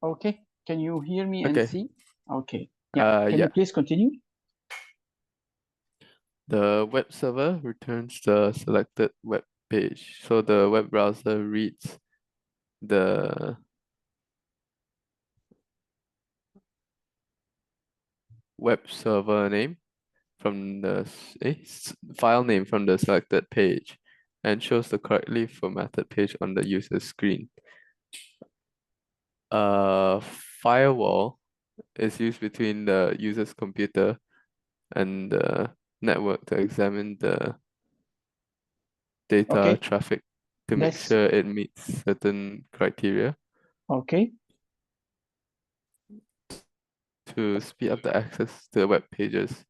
Okay, can you hear me and Okay. see? Okay, yeah, can Yeah. you please continue? The web server returns the selected web page. So the web browser reads the web server name from the file name from the selected page and shows the correctly formatted page on the user's screen. A firewall is used between the user's computer and the network to examine the data Okay, traffic to make that's sure it meets certain criteria okay. to speed up the access to the web pages.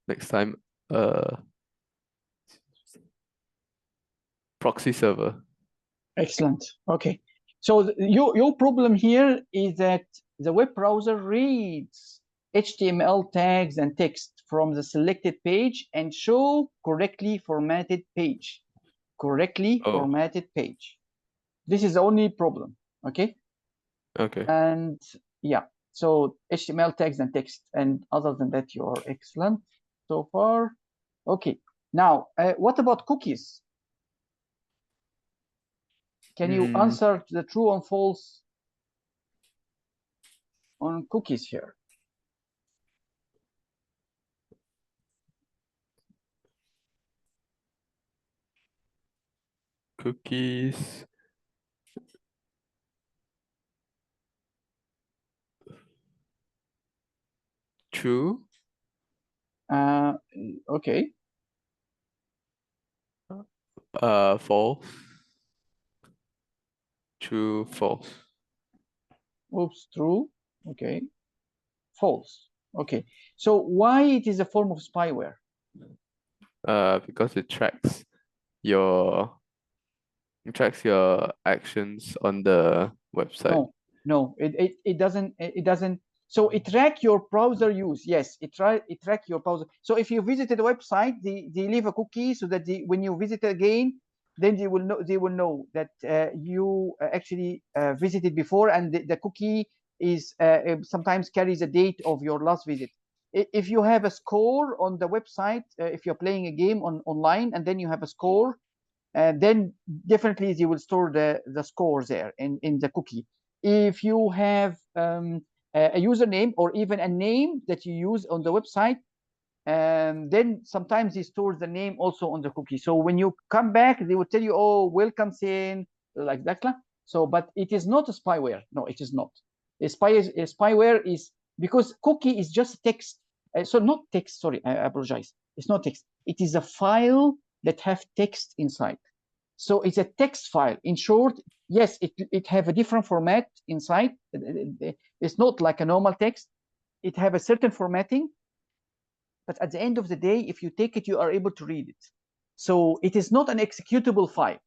Next time, proxy server. Excellent. Okay. So your problem here is that the web browser reads HTML tags and text from the selected page and show correctly formatted page. Correctly Oh, formatted page. This is the only problem. Okay. okay. And yeah, so HTML tags and text. And other than that, you are excellent so far. Okay. Now, what about cookies? Can you Hmm, answer the true and false on cookies here? cookies. True. Uh, okay. False. True, false. Oops, true. Okay. False. Okay. So why it is a form of spyware? Because your it tracks your actions on the website. No, no, it doesn't. It doesn't. So it track your browser use. Yes, it track your browser. So if you visited a website, they leave a cookie so that when you visit again, then they will know that you actually visited before, and the cookie is sometimes carries a date of your last visit. If you have a score on the website, if you're playing a game online and then you have a score, then definitely they will store the score there in the cookie. If you have a username or even a name that you use on the website, then sometimes they store the name also on the cookie. So when you come back, they will tell you, "Oh, welcome, Sin," like that. So, but it is not a spyware. No, it is not. A spyware is because cookie is just text. So not text. Sorry, I apologize. It's not text. It is a file that have text inside. So it's a text file. In short, yes, it have a different format inside. It's not like a normal text. It have a certain formatting, but at the end of the day, if you take it, you are able to read it. So it is not an executable file.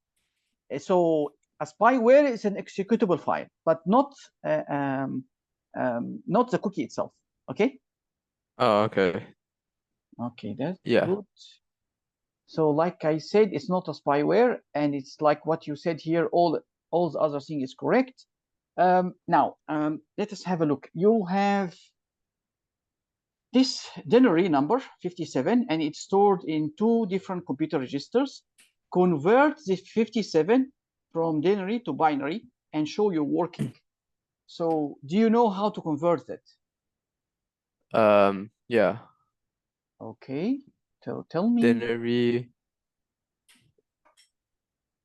So a spyware is an executable file, but not the cookie itself. Okay. Oh, okay. Okay, that's Yeah. good. So like I said, it's not a spyware, and it's like what you said here. All the other thing is correct. Now, let us have a look. You have this denary number 57, and it's stored in two different computer registers. Convert the 57 from denary to binary and show you're working. So do you know how to convert that? Yeah. Okay, tell me. Binary,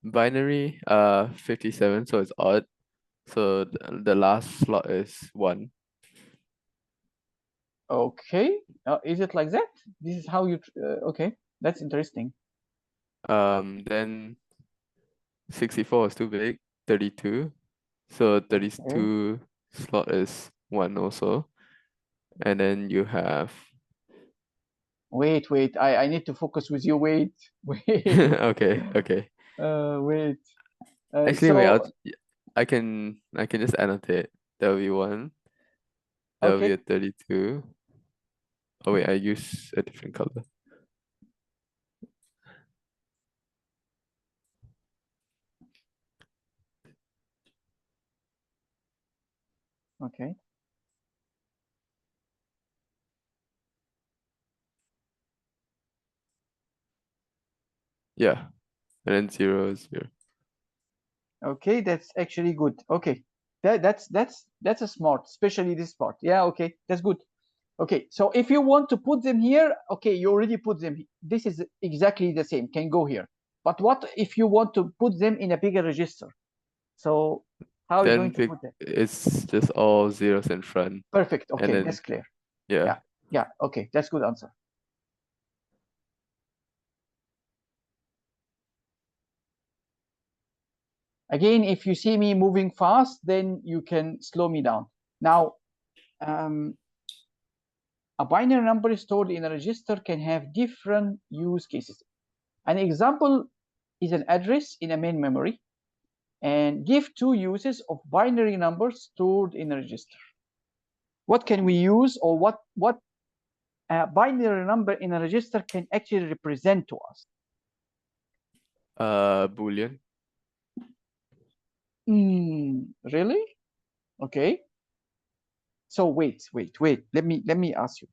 binary, 57, so it's odd. So the last slot is 1. Okay, is it like that? This is how you, okay, that's interesting. Then 64 is too big, 32. So Okay. 32 slot is 1 also. And then you have Wait, I need to focus with you. Wait, wait, okay, okay. wait. Actually, wait, So, I can just annotate. There'll be 1. There'll be okay, a 32. Oh wait, I use a different color. Okay. Yeah. And then 0, 0. Okay, that's actually good. Okay. That's a smart, especially this part. Yeah, okay, that's good. Okay, so if you want to put them here, okay, you already put them. This is exactly the same, can go here. But what if you want to put them in a bigger register? So how are you going to put them? It's just all zeros in front. Perfect, And okay, then, that's clear. yeah. Yeah, okay, that's good answer. Again, if you see me moving fast, then you can slow me down. Now, a binary number stored in a register can have different use cases. An example is an address in a main memory, and give two uses of binary numbers stored in a register. What can we use, or what a binary number in a register can actually represent to us? Boolean. Really? Okay. So wait. Let me ask you.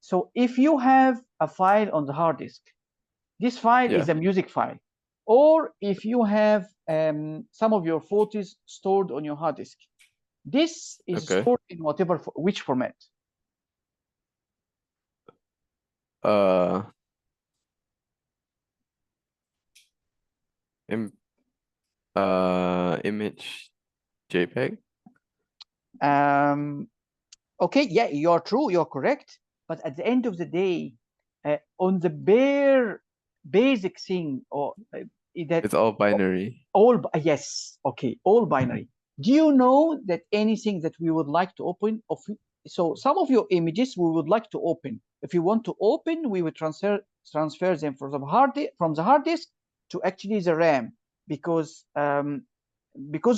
So if you have a file on the hard disk, this file is Yeah. a music file, or if you have some of your photos stored on your hard disk, this is Okay. stored in which format? Uh, im Image JPEG. Okay, yeah, you're true, you're correct. But at the end of the day, on the bare basic thing, or that It's all binary. yes, okay, all binary. Do you know that anything that we would like to open so some of your images we would like to open. If you want to open, we would transfer them from the hard disk to actually the RAM, because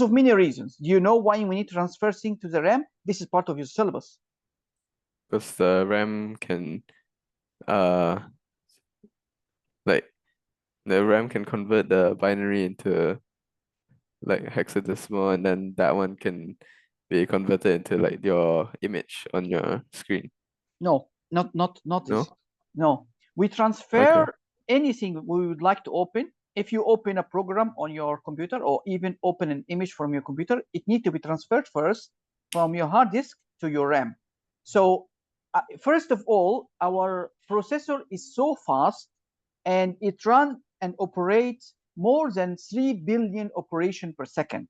of many reasons. Do you know why we need to transfer things to the RAM? This is part of your syllabus. Because the RAM can like the RAM can convert the binary into like hexadecimal, and then that one can be converted into like your image on your screen. No, not this. No? No, we Okay. transfer anything we would like to open. If you open a program on your computer, or even open an image from your computer, it needs to be transferred first from your hard disk to your RAM. So first of all, our processor is so fast, and it runs and operates more than 3 billion operations per second.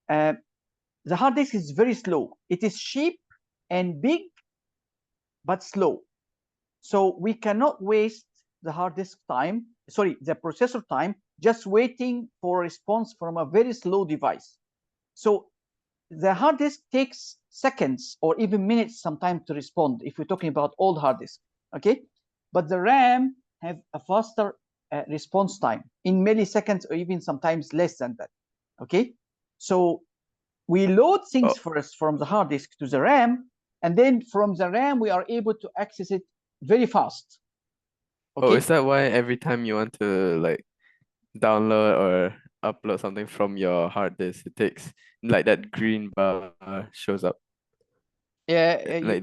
The hard disk is very slow. It is cheap and big, but slow. So we cannot waste the hard disk time, the processor time, just waiting for a response from a very slow device. So the hard disk takes seconds or even minutes sometimes to respond if we're talking about old hard disk, okay? But the RAM have a faster response time in milliseconds, or even sometimes less than that, okay? So we load things first from the hard disk to the RAM, and then from the RAM we are able to access it very fast. Oh, Okay. is that why every time you want to like download or upload something from your hard disk, it takes like that green bar shows up? Yeah. Like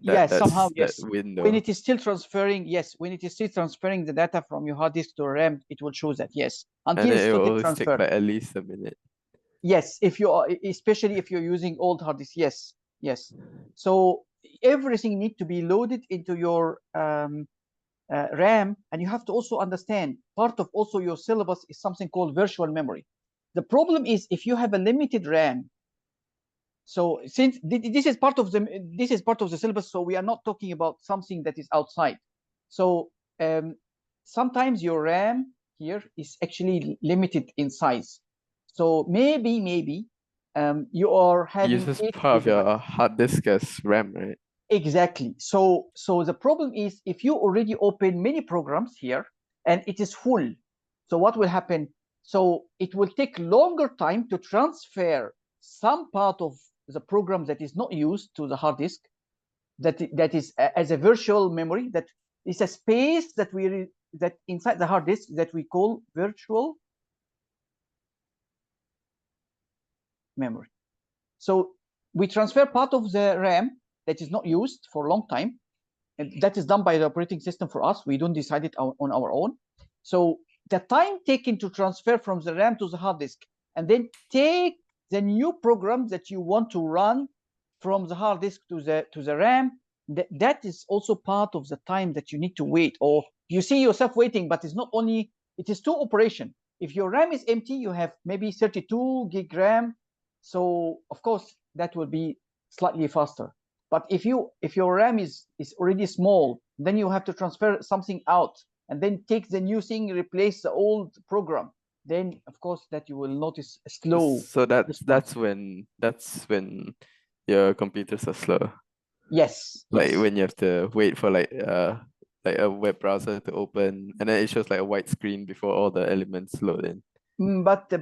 Yes, somehow, that yes. window. When it is still transferring, yes, when it is still transferring the data from your hard disk to RAM, it will show that, yes, And until then it's it will totally always take transferred. like at least a minute. Yes, if you are, especially if you're using old hard disk, yes, yes. So everything needs to be loaded into your RAM, and you have to also understand part of also your syllabus is something called virtual memory. The problem is if you have a limited RAM. So since this is part of the syllabus, so we are not talking about something that is outside. So sometimes your RAM here is actually limited in size. So maybe you are having Uses 8 part of your gigabytes. hard disk as RAM, right? Exactly. So the problem is if you already open many programs here and it is full, so what will happen? So it will take longer time to transfer some part of the program that is not used to the hard disk, that is as a virtual memory, that is a space that that inside the hard disk that we call virtual memory. So we transfer part of the RAM that is not used for a long time, and that is done by the operating system for us. We don't decide it on our own. So the time taken to transfer from the RAM to the hard disk, and then take the new program that you want to run from the hard disk to the RAM, that is also part of the time that you need to wait, or you see yourself waiting. But it's not only, it is two operation. If your RAM is empty, you have maybe 32 gig RAM, so of course that will be slightly faster. But if your RAM is already small, then you have to transfer something out and then take the new thing, replace the old program. Then of course that you will notice a slow. So that's when your computers are slow. Yes. Like Yes. when you have to wait for like a web browser to open, and then it shows like a white screen before all the elements load in. But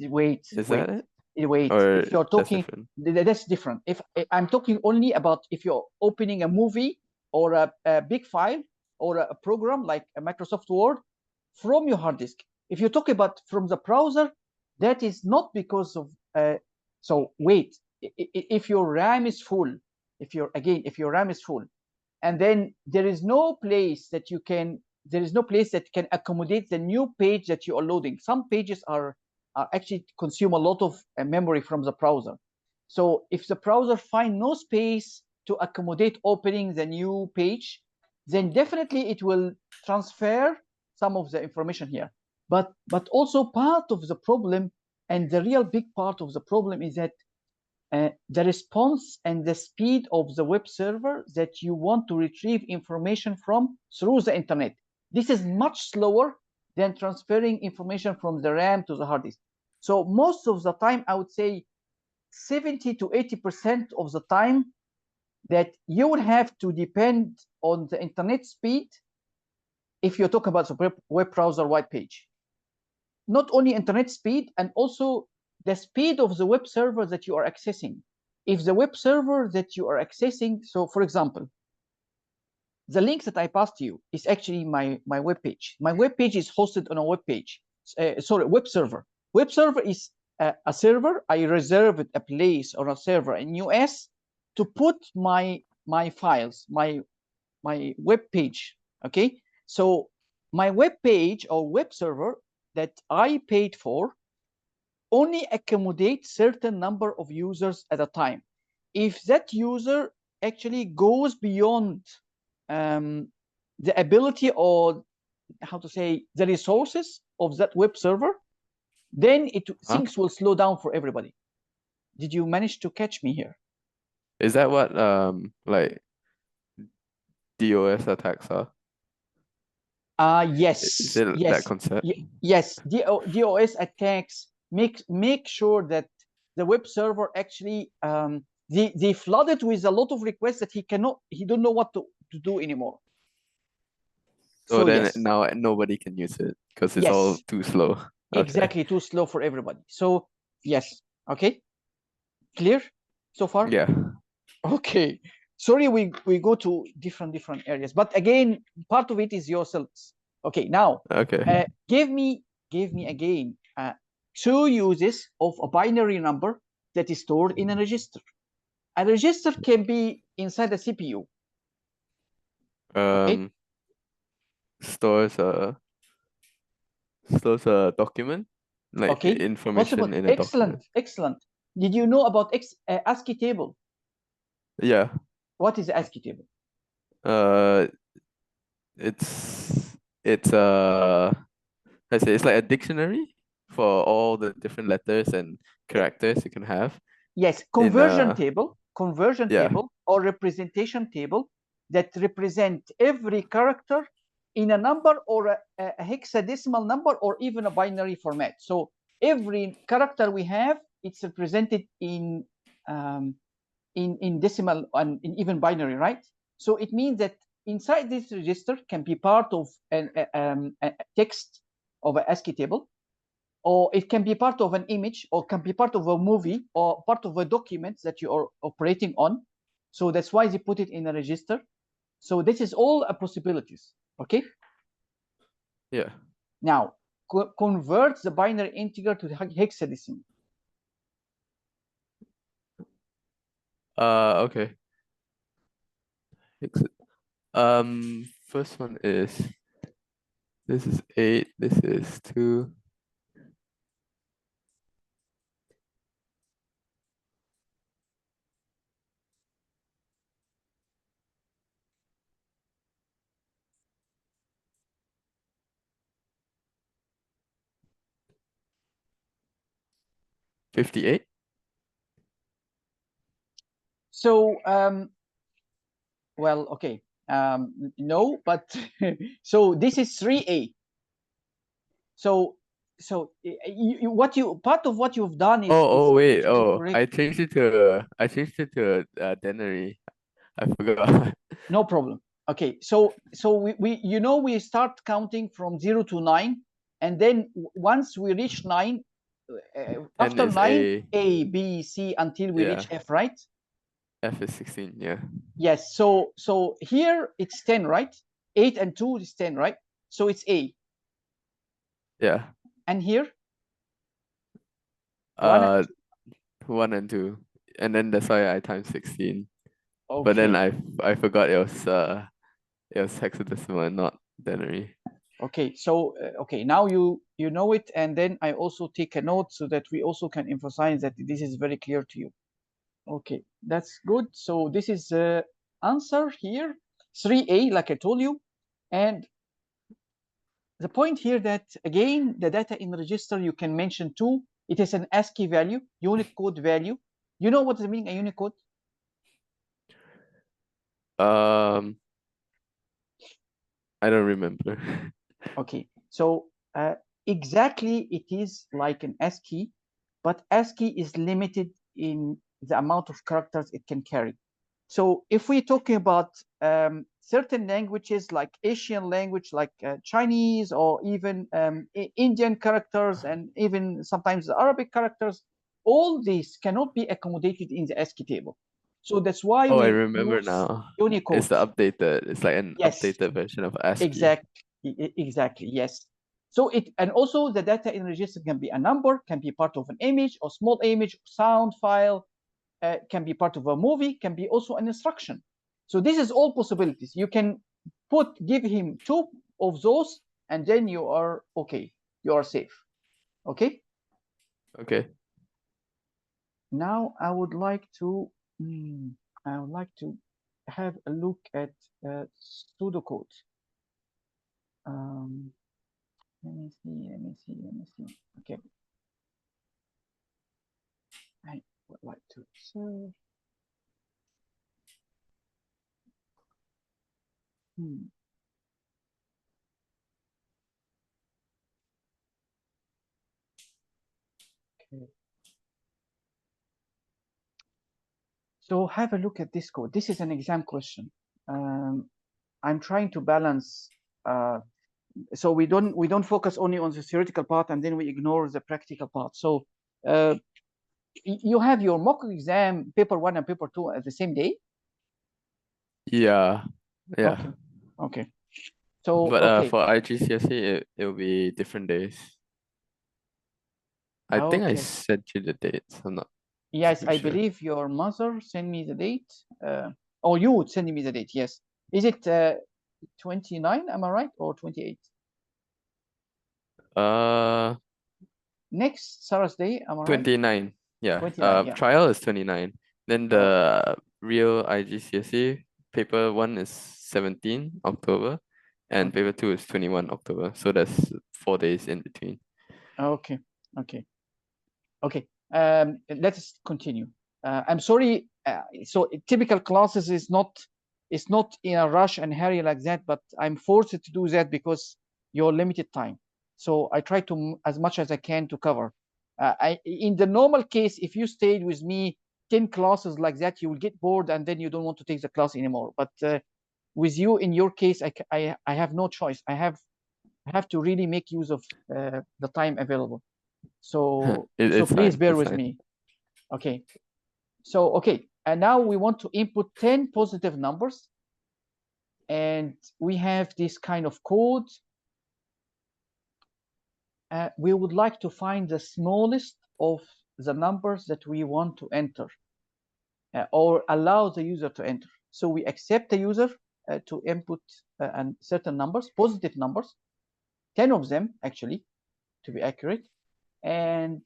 wait. Is wait. that it? Wait, Or if you're that's talking, different? that's different. If I'm talking only about if you're opening a movie or a big file or a program like a Microsoft Word from your hard disk. If you talk about from the browser, that is not because of. So wait, if your RAM is full, if your RAM is full, and then there is no place that you can, there is no place that can accommodate the new page that you are loading. Some pages are actually consume a lot of memory from the browser. So if the browser find no space to accommodate opening the new page, then definitely it will transfer some of the information here. But also part of the problem, and the real big part of the problem, is that the response and the speed of the web server that you want to retrieve information from through the internet. This is much slower than transferring information from the RAM to the hard disk. So most of the time, I would say 70 to 80% of the time, that you will have to depend on the internet speed if you talk about the web browser wide page. Not only internet speed, and also the speed of the web server that you are accessing. If the web server that you are accessing, so for example, the link that I passed you is actually my web page. My web page is hosted on a web page. Web server. Web server is a server. I reserved a place on a server in US to put my files, my web page. Okay, so my web page or web server that I paid for only accommodate certain number of users at a time. If that user actually goes beyond the ability, or how to say, the resources of that web server, then things will slow down for everybody. Did you manage to catch me here? Is that what like DOS attacks are? Yes. Is it Yes. that concept? Yes. DOS attacks make sure that the web server actually they flood it with a lot of requests that he don't know what to do anymore. So then yes. now nobody can use it because it's all Yes. too slow. Okay. Exactly, too slow for everybody. So yes. Okay. Clear so far? Yeah. Okay. Sorry, we go to different areas, but again, part of it is yourselves. Okay. Now, Okay. give me again two uses of a binary number that is stored in a register. A register can be inside a CPU. Okay. Stores a document, like Okay. information Possible. in a document. Excellent. Did you know about ASCII table? Yeah. What is ASCII table? It's I say it's like a dictionary for all the different letters and characters you can have. Yes, Yeah. conversion table or representation table that represent every character in a number, or a hexadecimal number, or even a binary format. So every character we have, it's represented in decimal and in even binary, right? So it means that inside this register can be part of a text of an ASCII table, or it can be part of an image, or can be part of a movie, or part of a document that you are operating on. So that's why they put it in a register. So this is all a possibilities. Okay. Yeah. Now convert the binary integer to hexadecimal. Okay. First one is, this is 8, this is 2. $58. So well, okay, no, but so this is 3A. So what you part of what you've done is Wait, to correct. I changed it to a denary. I forgot. No problem. Okay, so we you know we start counting from 0 to 9, and then once we reach 9, Then after it's 9, A, B, C until we reach yeah, F, right? F is 16, yeah. Yes. So here it's 10, right? 8 and 2 is 10, right? So it's A. Yeah. And here 1 and 1 and 2. And then that's why I times 16. 2. But then Okay. I forgot it was hexadecimal and not denary. Okay. So okay, now you know it, and then I also take a note so that we also can emphasize that this is very clear to you. Okay, that's good. So this is the answer here, 3A, like I told you. And the point here that, again, the data in register, you can mention two. It is an ASCII value, Unicode value. You know what is meaning a Unicode? I don't remember. Okay, so exactly it is like an ASCII, but ASCII is limited in the amount of characters it can carry. So if we're talking about certain languages like Asian language, like Chinese, or even Indian characters, and even sometimes the Arabic characters, all these cannot be accommodated in the ASCII table. So that's why Oh, I we remember use now. Unicode. It's like an Yes, updated version of ASCII. exactly, yes. So and also the data in register can be a number, can be part of an image or small image, sound file, can be part of a movie, can be also an instruction. So this is all possibilities. You can give him two of those, and then you are okay. You are safe. Okay. Okay. Now I would like to have a look at pseudocode. Um, let me see. Okay. I would like to observe. Okay. So have a look at this code. This is an exam question. I'm trying to balance. So we don't focus only on the theoretical part, and then we ignore the practical part. So you have your mock exam, paper 1 and paper 2 at the same day. Yeah. Okay. Okay. So okay. For IGCSE, it'll be different days. I think I Okay. sent you the dates. I'm not Yes, too I sure. believe your mother sent me the date. Or you would send me the date. Yes. Is it 29? Am I right? Or 28? Next Thursday. Am I right? 29. Yeah. 29. Yeah. Trial is 29. Then the real IGCSE paper 1 is 17 October, and Okay. paper 2 is 21 October. So that's 4 days in between. Okay. Okay. Okay. Let's continue. I'm sorry. So typical classes is not in a rush and hurry like that, but I'm forced to do that because you're limited time. So I try to as much as I can to cover. In the normal case, if you stayed with me 10 classes like that, you will get bored and then you don't want to take the class anymore. But with you, in your case, I have no choice. I have to really make use of the time available. So It's please fine. bear It's with fine. me. Okay. So okay, and now we want to input 10 positive numbers, and we have this kind of code. We would like to find the smallest of the numbers that we want to enter. or allow the user to enter. So we accept the user to input and certain numbers, positive numbers, 10 of them actually, to be accurate. And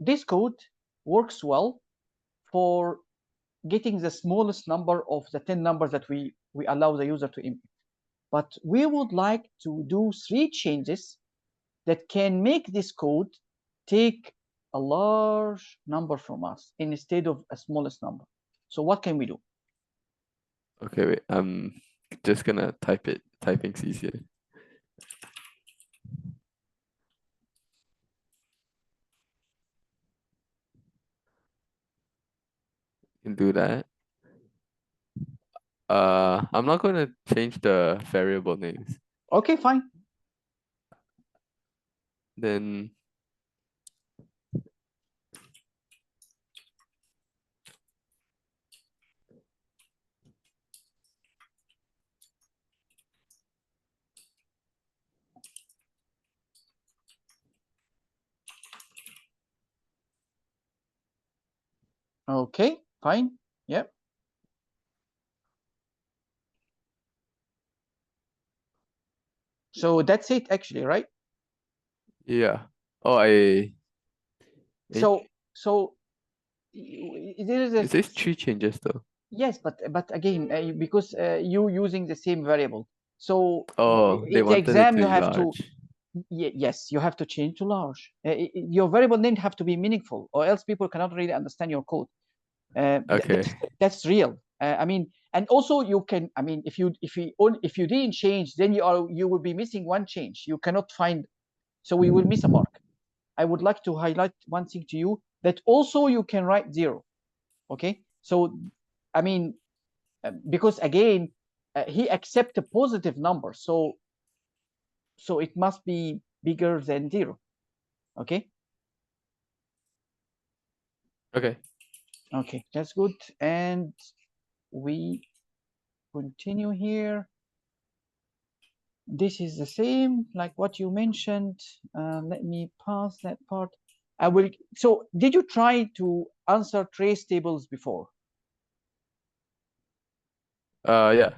this code works well for getting the smallest number of the 10 numbers that we allow the user to input. But we would like to do 3 changes that can make this code take a large number from us instead of a smallest number. So what can we do? Okay, wait. I'm just gonna type it. Typing's easier. Can do that. I'm not gonna change the variable names. Okay, fine. Then Okay, fine. Yep. So that's it actually, right? yeah. Oh, it So there is a says 3 changes though. yes, but again, because you using the same variable. So Oh, they in the wanted it exam to you be have to large. yes, you have to change to large. Your variable name have to be meaningful, or else people cannot really understand your code. Okay. That's real. I mean, and also you can. I mean, if you didn't change, then you will be missing one change. You cannot find, so we will miss a mark. I would like to highlight one thing to you that also you can write 0. Okay, so I mean, because again, he accept a positive number, so it must be bigger than 0. Okay. Okay. Okay, that's good. And we continue here. This is the same like what you mentioned. Let me pass that part. I will. So did you try to answer trace tables before? Yeah.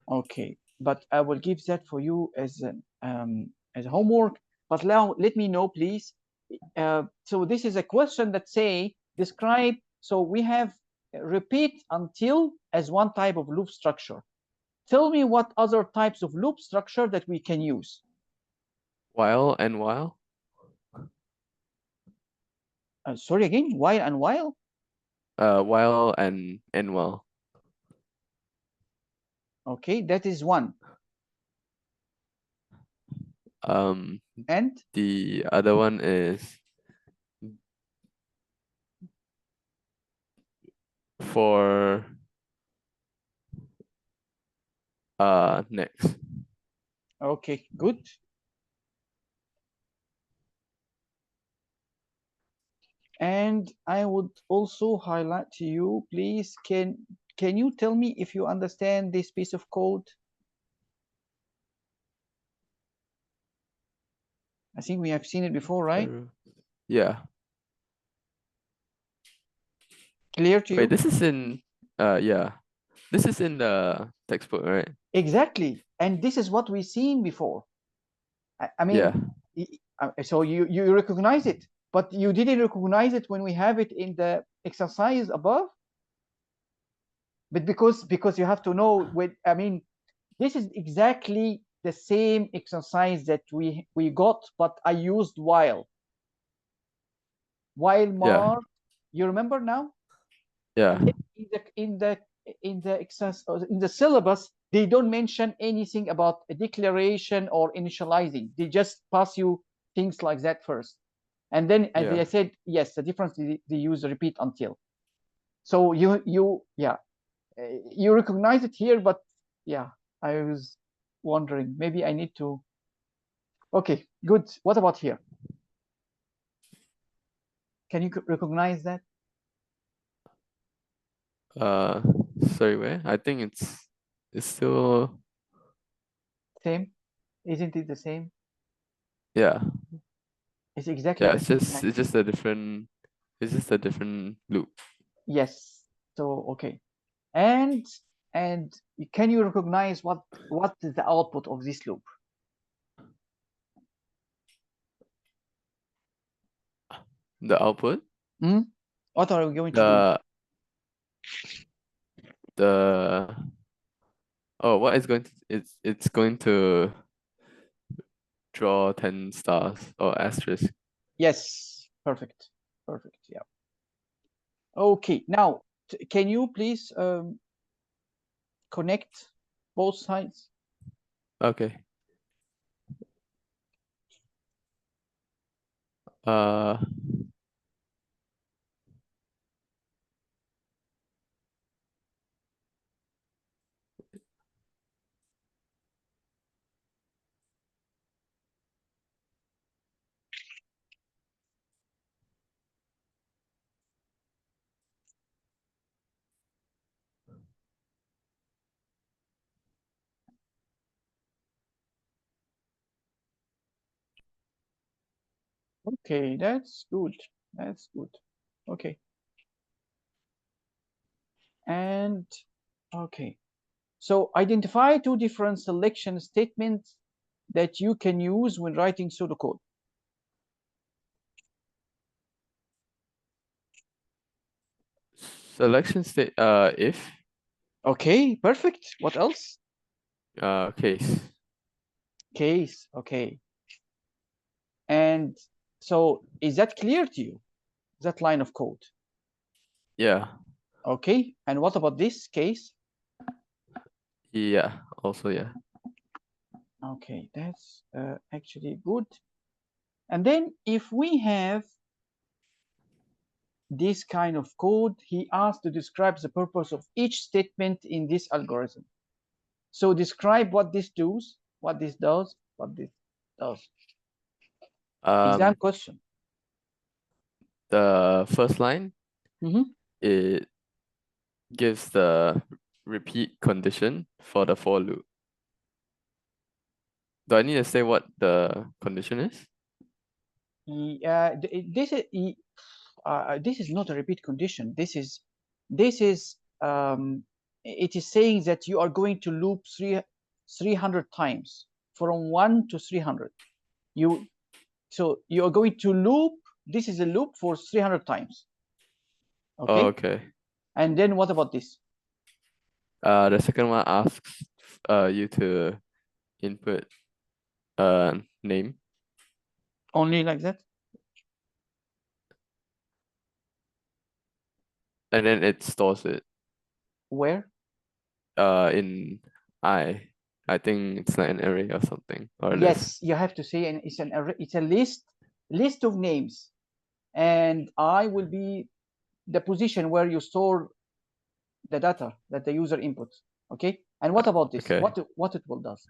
Okay, but I will give that for you as a homework. But now let me know, please. So this is a question that say describe. So we have repeat until as one type of loop structure. Tell me what other types of loop structure that we can use. While and while. Sorry again, while and while. While and while. Okay, that is one. And The other one is for next. okay, good. And I would also highlight to you, please, can you tell me if you understand this piece of code? I think we have seen it before, right? Yeah. Clear to Wait, you? this is in yeah. This is in the textbook, right? Exactly. And this is what we've seen before. I Yeah. mean, so you recognize it, but you didn't recognize it when we have it in the exercise above. But because you have to know I mean, this is exactly the same exercise that we got, but I used while Yeah. mark. You remember now? Yeah. And then in the syllabus, they don't mention anything about a declaration or initializing. They just pass you things like that first, and then as Yeah. I said, yes, the difference they use repeat until. So you you recognize it here, but yeah, I was wondering maybe I need to. Okay, good. What about here? Can you recognize that? Uh, sorry, where? I think it's still Same? Isn't it the same? yeah. It's exactly Yeah, the it's same. just it's just a different loop. Yes. So okay. And can you recognize what is the output of this loop? The output, What are we going to do? the what is going to it's going to draw 10 stars or asterisk. Yes. Perfect. Perfect. Yeah. Okay. Now, can you please connect both sides? Okay. Uh Okay, that's good. That's good. Okay. And okay. So identify two different selection statements that you can use when writing pseudocode. selection state if Okay, perfect. What else? case. Case. Okay. And so is that clear to you? That line of code? Yeah. Okay. And what about this case? Yeah, also yeah. Okay, that's actually good. And then if we have this kind of code, he asked to describe the purpose of each statement in this algorithm. So describe what this does, what this does, what this does. Exam question. The first line, Mhm. it gives the repeat condition for the for loop. Do I need to say what the condition is? This is not a repeat condition. This is it is saying that you are going to loop 300 times from 1 to 300. So you are going to loop. This is a loop for 300 times. Okay. Oh, okay. And then what about this? The second one asks you to input name. Only like that? And then it stores it Where? in I. I think it's like an array or something, or a list. Yes, you have to say, and it's an array, it's a list of names, and I will be the position where you store the data that the user inputs. Okay. And what about this? Okay. What it will does?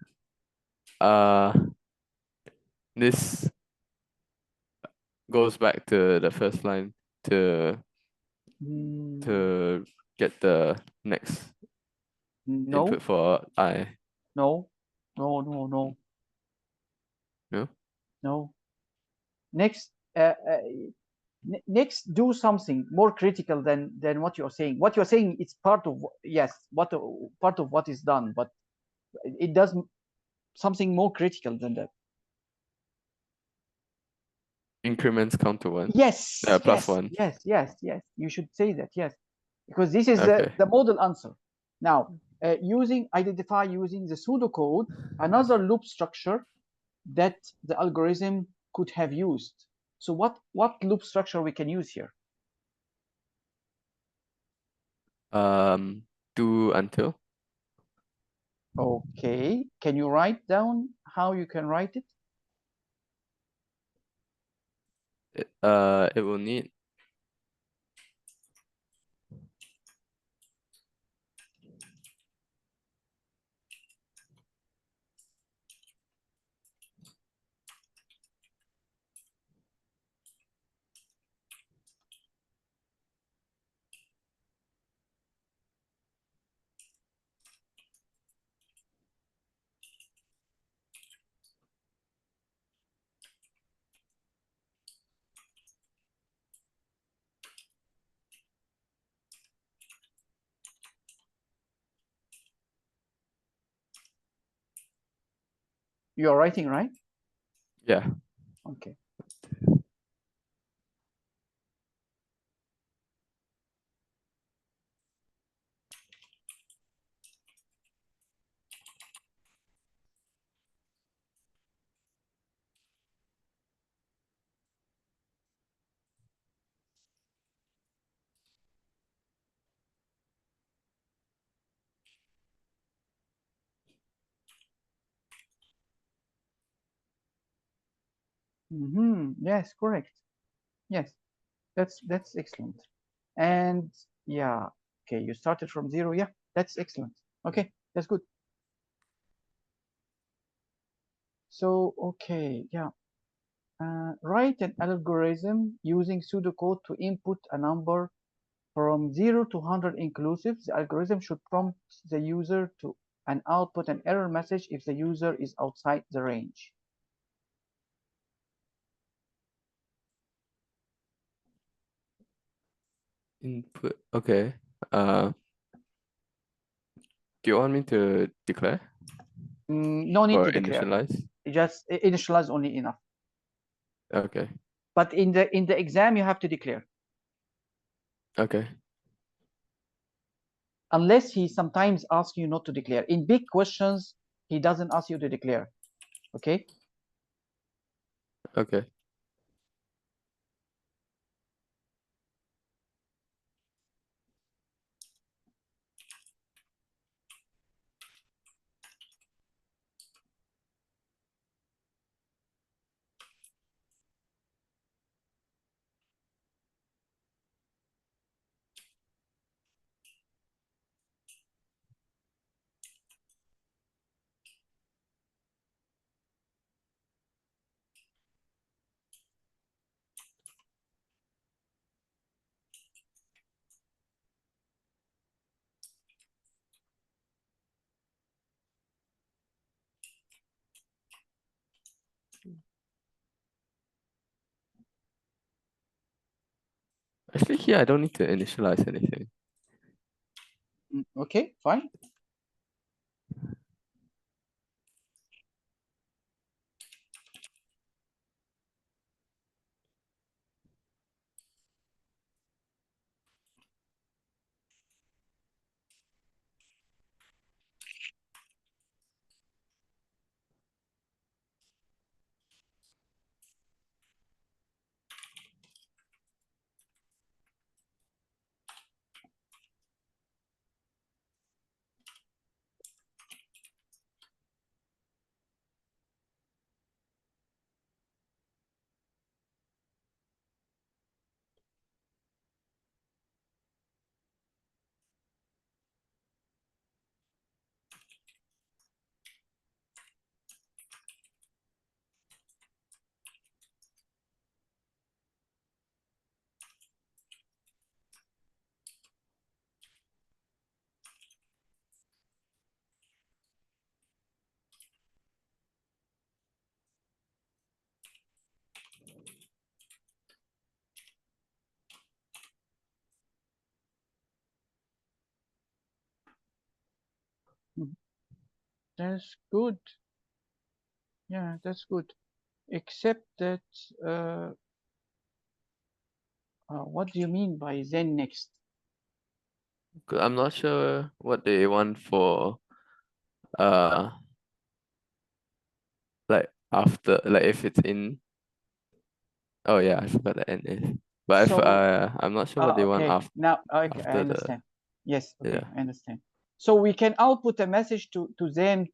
Uh this goes back to the first line to get the next No, input for I. no, no, no, no, No? no. Next, next, do something more critical than what you're saying. What you're saying is part of, yes, what part of what is done, but it does something more critical than that. Increments count to 1. Yes, Plus yes, 1. yes, yes, yes. You should say that, yes, because this is Okay. the model answer. Now, identify using the pseudocode another loop structure that the algorithm could have used. So what loop structure we can use here? Do until. Okay, can you write down how you can write it? It will need You are writing, right? Yeah. Okay. Yes, correct. Yes, that's excellent. And yeah, okay, you started from 0. Yeah, that's excellent. Okay, that's good. So, okay, yeah. Write an algorithm using pseudocode to input a number from 0 to 100 inclusive. The algorithm should prompt the user to and output an error message if the user is outside the range. Input. Okay. Do you want me to declare No need or to declare. initialize? Just initialize only enough. Okay. But in the exam, you have to declare. Okay. Unless he sometimes asks you not to declare. In big questions, he doesn't ask you to declare. Okay? Okay. Actually, here I don't need to initialize anything. Okay, fine. That's good. Yeah, that's good. Except that, what do you mean by then next? 'Cause I'm not sure what they want for uh like after, like if it's in. Oh yeah, I forgot the N is. But if So, I'm not sure what they want okay, now, okay, I after the. understand. Yes, okay, Yeah. I understand. So we can output a message to them.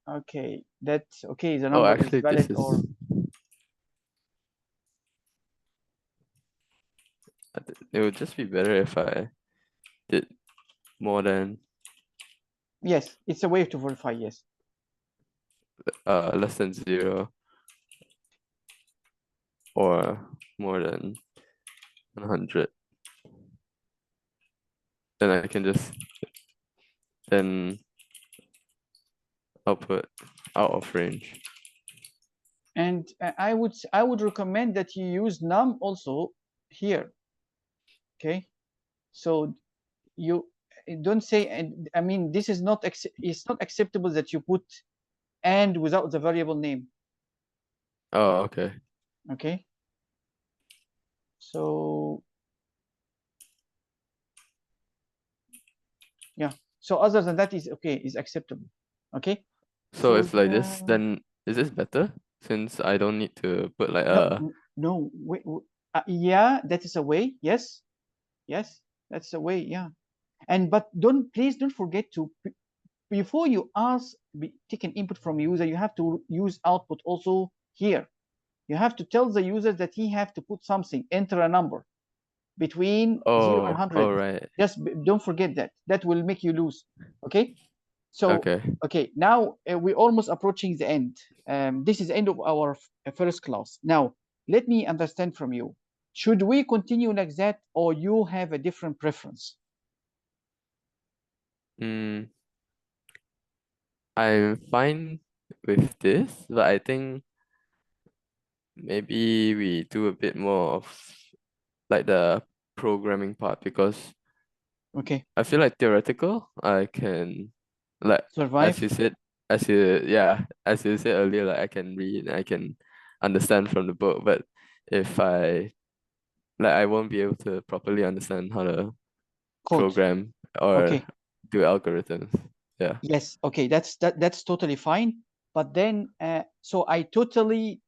Okay, that okay, the Oh, number is actually, this valid, is. or It would just be better if I did more than yes, it's a way to verify. Yes. less than 0 or more than 100. Then I can just then output out of range. And I would recommend that you use num also here. Okay, so you don't say, and I mean, this is not it's not acceptable that you put and without the variable name. Oh, okay. Okay. So yeah. So other than that is okay, is acceptable. Okay. So So if like this, then is this better? Since I don't need to put like no, a no, yeah, that is a way. Yes, yes, that's a way. Yeah, and but please don't forget to before you take an input from user, you have to use output also here. You have to tell the user that he have to put something, enter a number between 0 and oh, 100. oh right. Just don't forget that. That will make you lose. Okay. So, Okay. okay, now we're almost approaching the end. This is the end of our first class. Now, let me understand from you. Should we continue like that, or you have a different preference? Mm, I'm fine with this, but I think maybe we do a bit more of like the programming part because Okay, I feel like theoretical, I can like survive. as you said earlier, like I can read, I can understand from the book, but if I won't be able to properly understand how to Code. program or Okay. do algorithms. Yeah. Yes. Okay. That's totally fine. But then, so I totally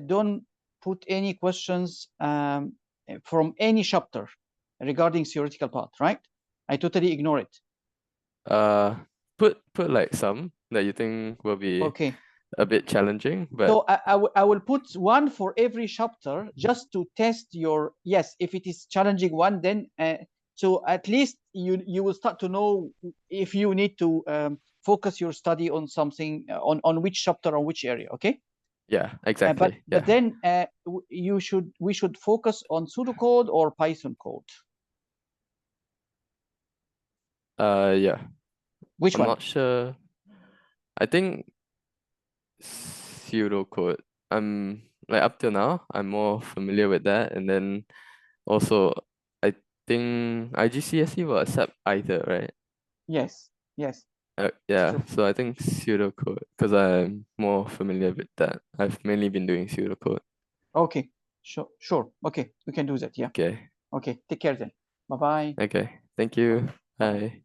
don't put any questions from any chapter regarding theoretical part, right? I totally ignore it. Uh, put like some that you think will be Okay. a bit challenging, but So I will put one for every chapter just to test your, yes, if it is challenging one, then so at least you will start to know if you need to focus your study on something on which chapter, on which area. Okay. yeah, But exactly. Yeah. then we should focus on pseudocode or Python code. Yeah. Which I'm one? not sure. I think pseudocode. I'm like up till now, I'm more familiar with that, and then also I think IGCSE will accept either, right? Yes. Yes. It's Yeah, true. so I think pseudocode because I'm more familiar with that. I've mainly been doing pseudocode. Okay. Sure. Sure. Okay. We can do that. Yeah. Okay. Okay. Take care then. Bye bye. Okay. Thank Bye you. bye. Bye.